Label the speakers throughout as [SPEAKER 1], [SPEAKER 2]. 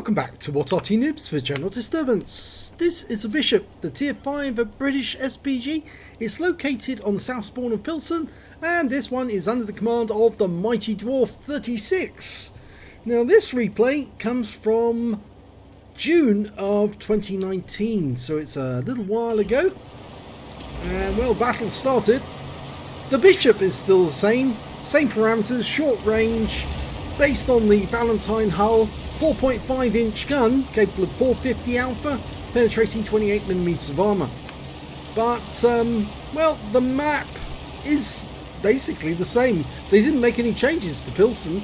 [SPEAKER 1] Welcome back to What Arty Noobs for General Disturbance. This is a Bishop, the Tier 5 British SPG. It's located on the south spawn of Pilsen, and this one is under the command of the Mighty Dwarf 36. Now this replay comes from June of 2019, so it's a little while ago. And well, battle started. The Bishop is still the same parameters, short range, based on the Valentine hull. 4.5 inch gun, capable of 450 alpha, penetrating 28mm of armour. But, well, the map is basically the same. They didn't make any changes to Pilsen.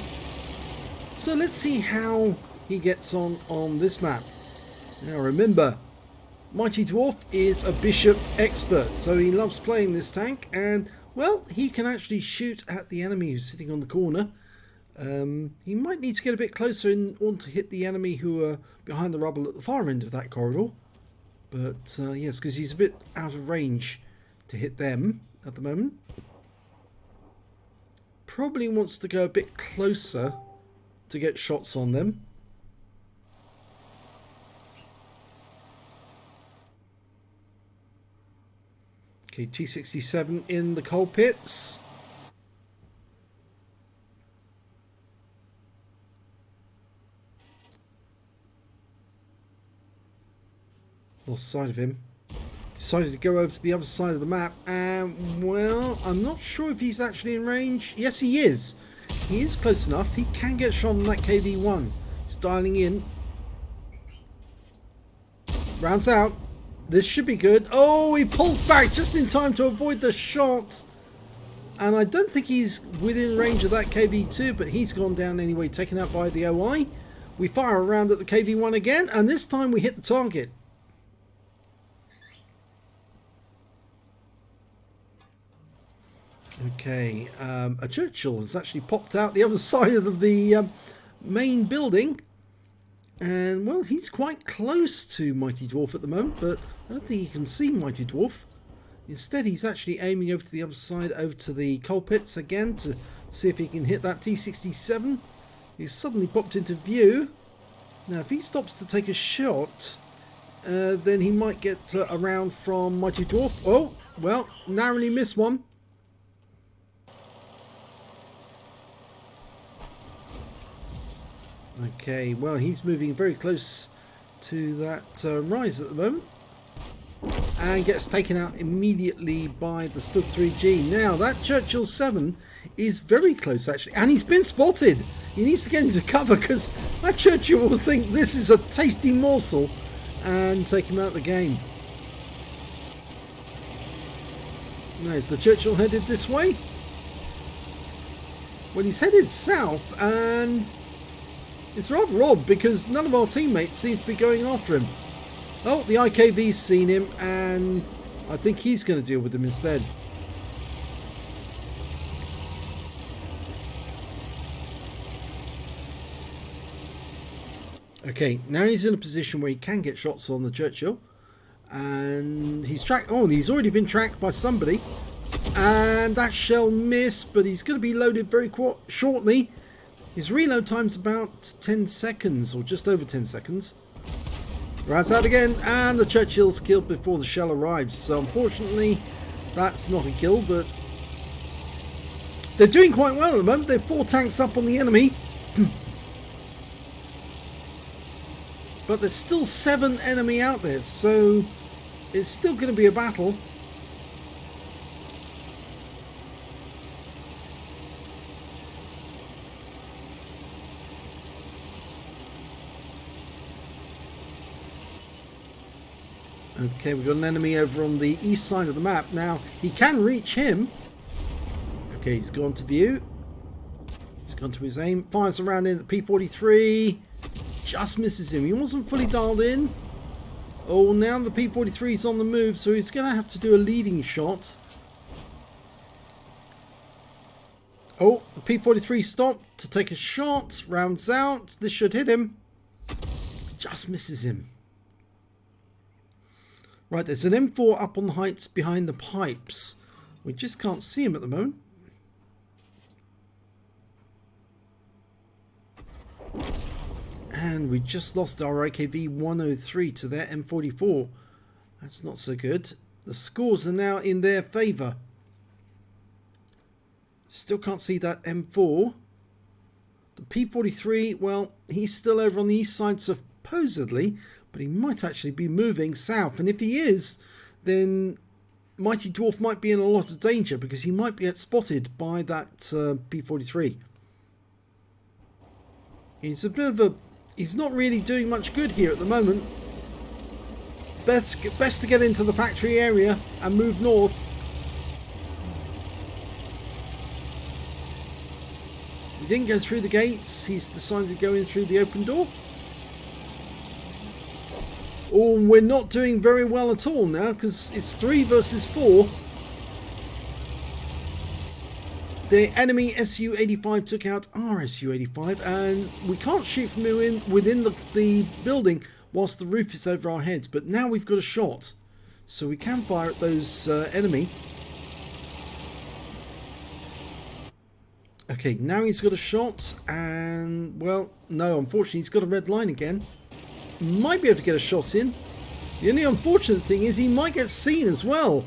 [SPEAKER 1] So let's see how he gets on this map. Now remember, Mighty Dwarf is a Bishop expert, so he loves playing this tank, and, well, he can actually shoot at the enemy who's sitting on the corner. He might need to get a bit closer in order to hit the enemy who are behind the rubble at the far end of that corridor. But yes, because he's a bit out of range to hit them at the moment. Probably wants to go a bit closer to get shots on them. Okay, T67 in the coal pits. Lost sight of him. Decided to go over to the other side of the map, and well, I'm not sure if he's actually in range. Yes, he is. He is close enough. He can get shot on that KV-1. He's dialing in. Rounds out. This should be good. Oh, he pulls back just in time to avoid the shot. And I don't think he's within range of that KV-2, but he's gone down anyway, taken out by the OI. We fire around at the KV-1 again, and this time we hit the target. Okay, a Churchill has actually popped out the other side of the main building, and well, he's quite close to Mighty Dwarf at the moment, but I don't think he can see Mighty Dwarf. Instead, he's actually aiming over to the other side, over to the coal pits again, to see if he can hit that T67. He's suddenly popped into view. Now, if he stops to take a shot, then he might get around from Mighty Dwarf. Oh, well, narrowly missed one. Okay, well, he's moving very close to that rise at the moment, and gets taken out immediately by the Stug 3G. Now, that Churchill 7 is very close, actually, and he's been spotted. He needs to get into cover, because that Churchill will think this is a tasty morsel and take him out of the game. Now, is the Churchill headed this way? Well, he's headed south, and it's rather odd because none of our teammates seem to be going after him. Oh, the IKV's seen him, and I think he's going to deal with him instead. Okay, now he's in a position where he can get shots on the Churchill, and he's tracked. Oh, and he's already been tracked by somebody, and that shell missed, but he's going to be loaded very shortly. His reload time's about 10 seconds, or just over 10 seconds. Rounds out again, and the Churchill's killed before the shell arrives. So unfortunately, that's not a kill, but they're doing quite well at the moment. They're 4 tanks up on the enemy. But there's still 7 enemy out there, so it's still going to be a battle. Okay, we've got an enemy over on the east side of the map. Now, he can reach him. Okay, he's gone to view. He's gone to his aim. Fires around in at P43. Just misses him. He wasn't fully dialed in. Oh, now the P43 is on the move, so he's going to have to do a leading shot. Oh, the P43 stopped to take a shot. Rounds out. This should hit him. Just misses him. Right, there's an M4 up on the heights behind the pipes. We just can't see him at the moment. And we just lost our IKV 103 to their M44. That's not so good. The scores are now in their favour. Still can't see that M4. The P43, well, he's still over on the east side supposedly, but he might actually be moving south. And if he is, then Mighty Dwarf might be in a lot of danger because he might get spotted by that P43. He's a bit of a... He's not really doing much good here at the moment. Best to get into the factory area and move north. He didn't go through the gates. He's decided to go in through the open door. Oh, we're not doing very well at all now because it's 3 versus 4. The enemy Su-85 took out our Su-85, and we can't shoot from within the building whilst the roof is over our heads. But now we've got a shot, so we can fire at those enemy. Okay, now he's got a shot, and well, no, unfortunately he's got a red line again. Might be able to get a shot in. The only unfortunate thing is he might get seen as well,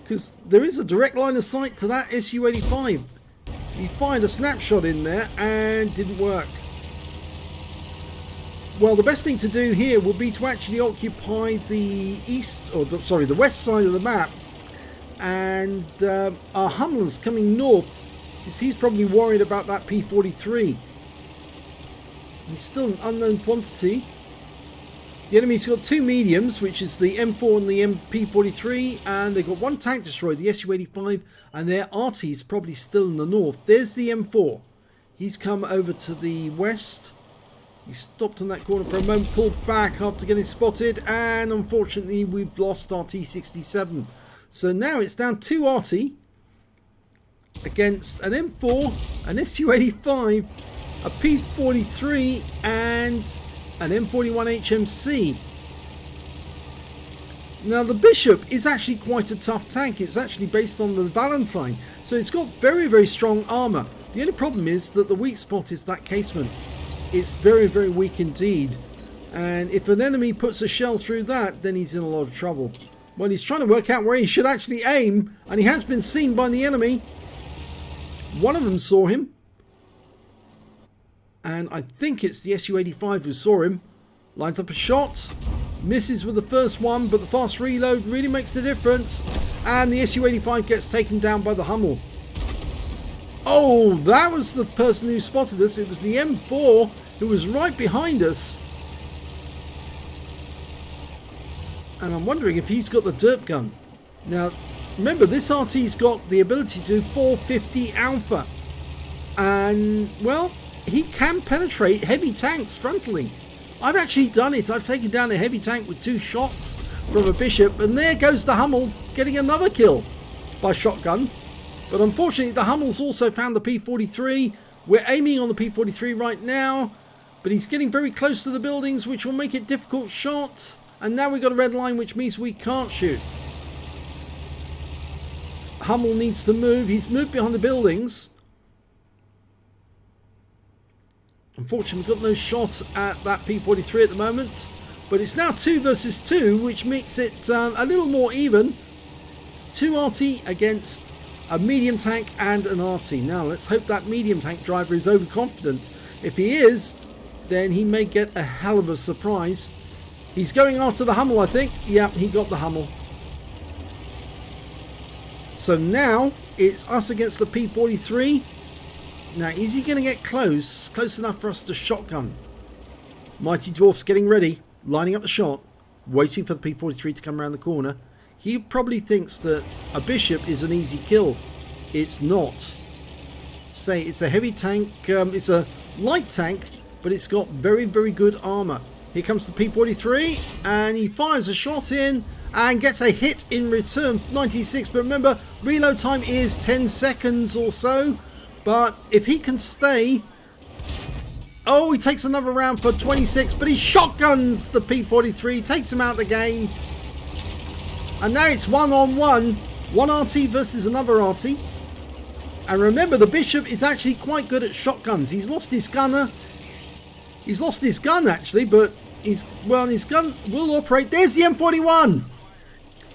[SPEAKER 1] because there is a direct line of sight to that Su-85. He fired a snapshot in there and didn't work. Well, the best thing to do here would be to actually occupy the the west side of the map, and our Hummer's coming north. He's probably worried about that P43. He's still an unknown quantity. The enemy's got 2 mediums, which is the M4 and the MP43, and they've got 1 tank destroyed, the Su-85, and their Arty is probably still in the north. There's the M4. He's come over to the west. He stopped in that corner for a moment, pulled back after getting spotted, and unfortunately we've lost our T67. So now it's down 2 Arty against an M4, an Su-85, a P43, and an M41 HMC. Now the Bishop is actually quite a tough tank. It's actually based on the Valentine, so it's got very, very strong armour. The only problem is that the weak spot is that casement. It's very, very weak indeed, and if an enemy puts a shell through that, then he's in a lot of trouble. Well, he's trying to work out where he should actually aim, and he has been seen by the enemy. One of them saw him, and I think it's the Su-85 who saw him. Lines up a shot, misses with the first one, but the fast reload really makes the difference, and the Su-85 gets taken down by the Hummel. Oh, that was the person who spotted us. It was the M4 who was right behind us, and I'm wondering if he's got the derp gun. Now remember, this RT's got the ability to do 450 alpha, and well, he can penetrate heavy tanks frontally. I've actually done it. I've taken down a heavy tank with 2 shots from a Bishop, and there goes the Hummel getting another kill by shotgun. But unfortunately the Hummel's also found the P43. We're aiming on the P43 right now, but he's getting very close to the buildings, which will make it difficult shots. And now we've got a red line, which means we can't shoot. Hummel needs to move. He's moved behind the buildings. Unfortunately, we've got no shot at that P43 at the moment, but it's now 2 versus 2, which makes it a little more even. 2 Arty against a medium tank and an Arty. Now let's hope that medium tank driver is overconfident. If he is, then he may get a hell of a surprise. He's going after the Hummel, I think. Yeah, he got the Hummel. So now it's us against the P43. Now, is he going to get close? Close enough for us to shotgun? Mighty Dwarf's getting ready, lining up the shot, waiting for the P43 to come around the corner. He probably thinks that a Bishop is an easy kill. It's not. Say, it's a heavy tank. It's a light tank, but it's got very, very good armour. Here comes the P43, and he fires a shot in and gets a hit in return, 96. But remember, reload time is 10 seconds or so. But if he can stay... Oh, he takes another round for 26, but he shotguns the P43, takes him out of the game. And now it's 1-on-1. One Arty versus another Arty. And remember, the Bishop is actually quite good at shotguns. He's lost his gunner. He's lost his gun actually, but his gun will operate. There's the M41.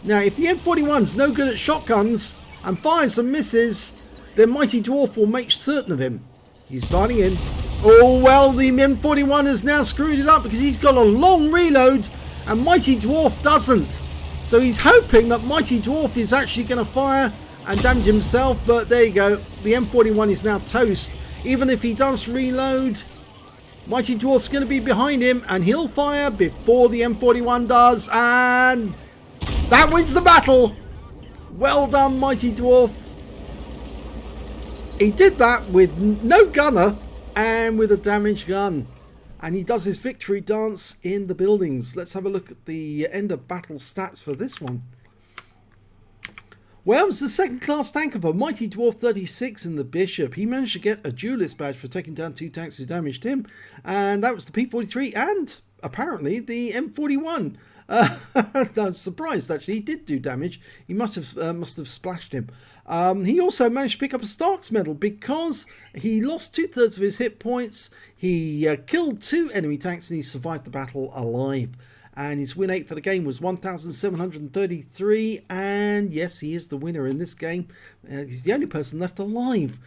[SPEAKER 1] Now, if the M41's no good at shotguns and fires and misses, then Mighty Dwarf will make certain of him. He's firing in. Oh, well, the M41 has now screwed it up because he's got a long reload and Mighty Dwarf doesn't. So he's hoping that Mighty Dwarf is actually going to fire and damage himself, but there you go. The M41 is now toast. Even if he does reload, Mighty Dwarf's going to be behind him and he'll fire before the M41 does, and that wins the battle. Well done, Mighty Dwarf. He did that with no gunner and with a damaged gun. And he does his victory dance in the buildings. Let's have a look at the end of battle stats for this one. Well, it was the second class tank of a Mighty Dwarf 36 in the Bishop. He managed to get a duelist badge for taking down 2 tanks who damaged him. And that was the P43 and apparently the M41. I'm surprised actually. He did do damage. He must have splashed him. He also managed to pick up a Stark's medal because he lost 2/3 of his hit points. He killed 2 enemy tanks and he survived the battle alive. And his win 8 for the game was 1,733. And yes, he is the winner in this game. He's the only person left alive.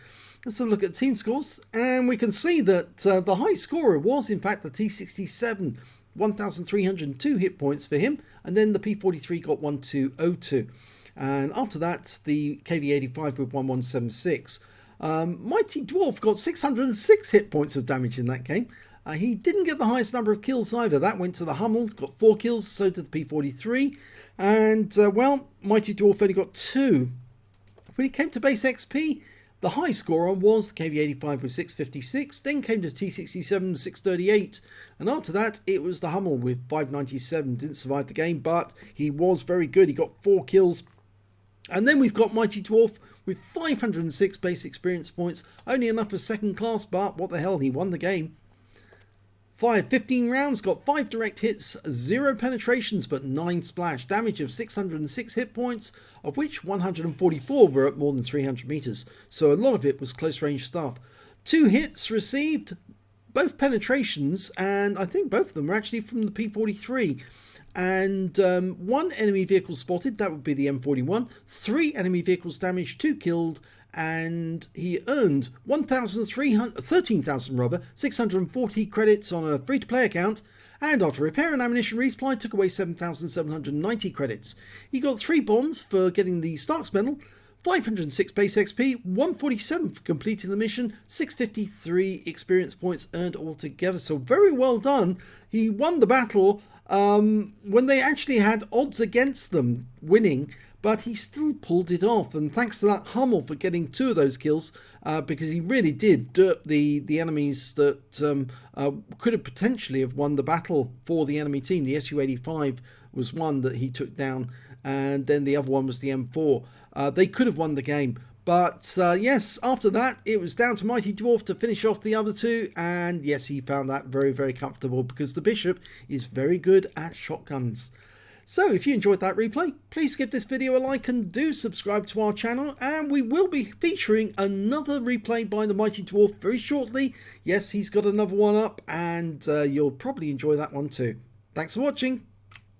[SPEAKER 1] Let's have a look at team scores. And we can see that the high scorer was in fact the T67. 1,302 hit points for him, and then the P43 got 1202, and after that the KV85 with 1176. Mighty Dwarf got 606 hit points of damage in that game. He didn't get the highest number of kills either. That went to the Hummel, got 4 kills, so did the P43, and well, Mighty Dwarf only got 2. When it came to base XP, the high scorer was the KV85 with 656, then came to T67 with 638, and after that it was the Hummel with 597. Didn't survive the game, but he was very good. He got 4 kills. And then we've got Mighty Dwarf with 506 base experience points, only enough for second class, but what the hell, he won the game. 15 rounds, got 5 direct hits, 0 penetrations, but 9 splash. Damage of 606 hit points, of which 144 were at more than 300 meters. So a lot of it was close range stuff. 2 hits received, both penetrations, and I think both of them were actually from the P43. And 1 enemy vehicle spotted, that would be the M41. 3 enemy vehicles damaged, 2 killed. And he earned 13,640 credits on a free-to-play account, and after repair and ammunition resupply took away 7,790 credits. He got 3 bonds for getting the Stark's medal, 506 base XP, 147 for completing the mission, 653 experience points earned altogether. So very well done. He won the battle when they actually had odds against them winning, but he still pulled it off, and thanks to that Hummel for getting 2 of those kills, because he really did derp the enemies that could have potentially have won the battle for the enemy team. The Su-85 was one that he took down, and then the other one was the M4. They could have won the game, but yes, after that it was down to Mighty Dwarf to finish off the other 2, and yes, he found that very, very comfortable because the Bishop is very good at shotguns. So if you enjoyed that replay, please give this video a like and do subscribe to our channel, and we will be featuring another replay by the Mighty Dwarf very shortly. Yes, he's got another one up, and you'll probably enjoy that one too. Thanks for watching.